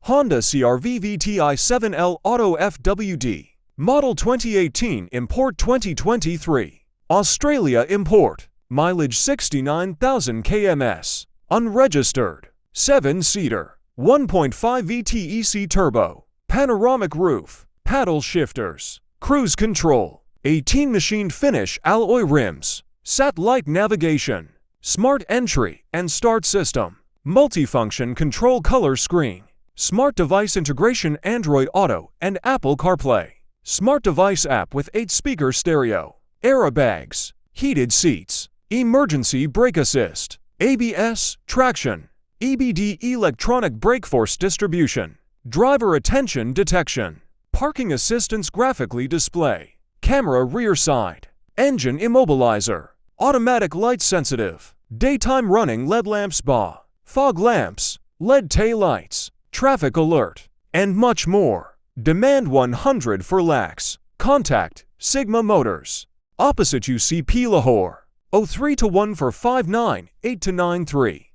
Honda CR-V VTI 7L Auto FWD. Model 2018 Import 2023. Australia Import. Mileage 69,000 kms. Unregistered. 7-seater. 1.5 VTEC Turbo. Panoramic roof. Paddle shifters. Cruise control. 18 machined finish alloy rims. Satellite navigation. Smart entry and start system. Multifunction control color screen. Smart device integration Android Auto and Apple CarPlay. Smart device app with 8-speaker stereo. Airbags. Heated seats. Emergency brake assist. ABS, traction. EBD electronic brake force distribution. Driver attention detection. Parking assistance graphically display. Camera rear side. Engine immobilizer. Automatic light sensitive. Daytime running LED lamps BA. Fog lamps. LED tail lights. Traffic alert. And much more. Demand 100 for lakhs. Contact Sigma Motors. Opposite UCP Lahore. 03 to 1 for 598 to 93.